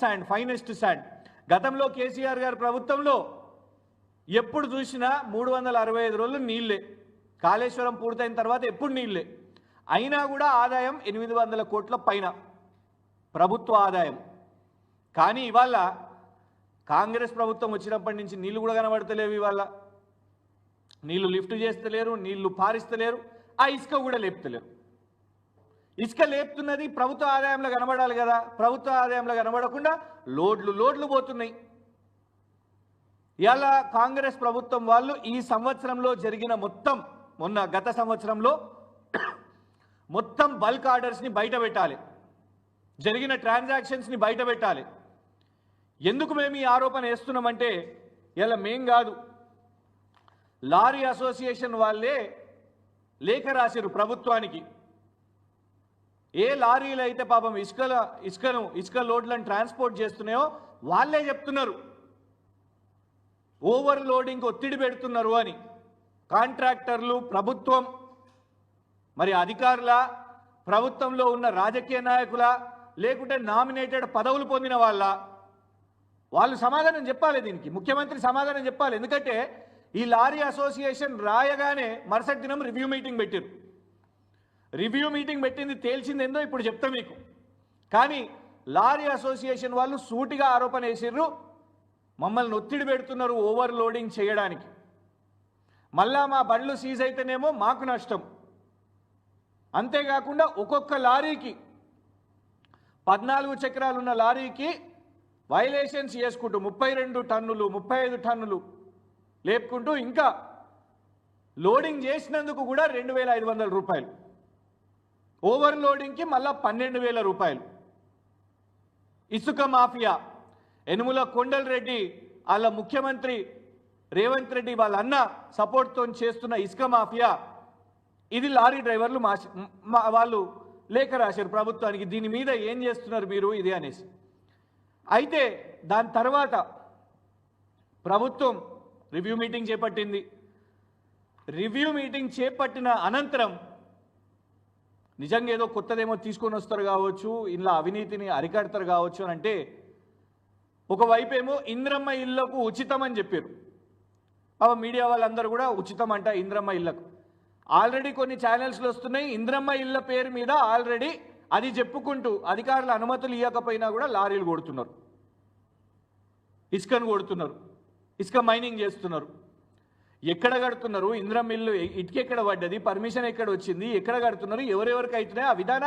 Sand, finest sand. గతంలో కేసీఆర్ గారి ప్రభుత్వంలో ఎప్పుడు చూసినా 365 రోజులు నీళ్ళే. కాళేశ్వరం పూర్తయిన తర్వాత ఎప్పుడు నీళ్ళే. అయినా కూడా ఆదాయం 800 కోట్ల పైన ప్రభుత్వ ఆదాయం. కానీ ఇవాళ కాంగ్రెస్ ప్రభుత్వం వచ్చినప్పటి నుంచి నీళ్లు కూడా కనబడతలేవు. ఇవాళ నీళ్లు లిఫ్ట్ చేస్తలేరు, నీళ్లు పారిస్తలేరు, ఆ ఇసుక కూడా లేపుతలేరు. ఇసుక లేపుతున్నది ప్రభుత్వ ఆదాయంలో కనబడాలి కదా. ప్రభుత్వ ఆదాయంలో కనబడకుండా లోడ్లు పోతున్నాయి. ఇలా కాంగ్రెస్ ప్రభుత్వం వాళ్ళు ఈ సంవత్సరంలో జరిగిన గత సంవత్సరంలో మొత్తం బల్క్ ఆర్డర్స్ని బయట పెట్టాలి, జరిగిన ట్రాన్సాక్షన్స్ని బయట పెట్టాలి. ఎందుకు మేము ఈ ఆరోపణ వేస్తున్నామంటే ఇలా మేం కాదు, లారీ అసోసియేషన్ వాళ్ళే లేఖ రాశారు ప్రభుత్వానికి. ఏ లారీలు అయితే పాపం ఇసుక లోడ్లను ట్రాన్స్పోర్ట్ చేస్తున్నాయో వాళ్ళే చెప్తున్నారు ఓవర్ లోడింగ్ ఒత్తిడి పెడుతున్నారు అని. కాంట్రాక్టర్లు, ప్రభుత్వం, మరి అధికారుల, ప్రభుత్వంలో ఉన్న రాజకీయ నాయకుల, లేకుంటే నామినేటెడ్ పదవులు పొందిన వాళ్ళు సమాధానం చెప్పాలి. దీనికి ముఖ్యమంత్రి సమాధానం చెప్పాలి. ఎందుకంటే ఈ లారీ అసోసియేషన్ రాయగానే మరుసటి దినం రివ్యూ మీటింగ్ పెట్టారు. రివ్యూ మీటింగ్ పెట్టింది తేల్చిందేందో ఇప్పుడు చెప్తా మీకు. కానీ లారీ అసోసియేషన్ వాళ్ళు సూటిగా ఆరోపణ వేసిర్రు, మమ్మల్ని ఒత్తిడి పెడుతున్నారు ఓవర్ లోడింగ్ చేయడానికి. మళ్ళా మా బండ్లు సీజ్ అయితేనేమో మాకు నష్టం. అంతేకాకుండా ఒక్కొక్క లారీకి 14 చక్రాలు ఉన్న లారీకి వైలేషన్స్ చేసుకుంటూ 32 టన్నులు 35 టన్నులు లేపుకుంటూ ఇంకా లోడింగ్ చేసినందుకు కూడా 2,500 రూపాయలు, ఓవర్ లోడింగ్కి మళ్ళా 12,000 రూపాయలు. ఇసుక మాఫియా, యనుమల కొండలరెడ్డి వాళ్ళ ముఖ్యమంత్రి రేవంత్ రెడ్డి వాళ్ళ అన్న సపోర్ట్తో చేస్తున్న ఇసుక మాఫియా, ఇది లారీ డ్రైవర్లు వాళ్ళు లేఖ రాశారు ప్రభుత్వానికి, దీని మీద ఏం చేస్తున్నారు మీరు ఇది అనేసి. అయితే దాని తర్వాత ప్రభుత్వం రివ్యూ మీటింగ్ చేపట్టింది. రివ్యూ మీటింగ్ చేపట్టిన అనంతరం నిజంగా ఏదో కొత్తదేమో తీసుకొని వస్తారు కావచ్చు, ఇలా అవినీతిని అరికడతారు కావచ్చు అని అంటే, ఒకవైపు ఏమో ఇంద్రమ్మ ఇళ్లకు ఉచితం అని చెప్పారు. మీడియా వాళ్ళందరూ కూడా ఉచితం అంట ఇంద్రమ్మ ఇళ్లకు. ఆల్రెడీ కొన్ని ఛానల్స్లో వస్తున్నాయి, ఇంద్రమ్మ ఇళ్ల పేరు మీద ఆల్రెడీ అది చెప్పుకుంటూ అధికారుల అనుమతులు ఇవ్వకపోయినా కూడా లారీలు కొడుతున్నారు, ఇసుకను కొడుతున్నారు, ఇసుక మైనింగ్ చేస్తున్నారు. ఎక్కడ కడుతున్నారు? ఇంద్రమ్మ ఇల్లు ఇటుకెక్కడ పడ్డది? పర్మిషన్ ఎక్కడ వచ్చింది? ఎక్కడ కడుతున్నారు? ఎవరెవరికి అవుతున్నాయి? ఆ విధానాలు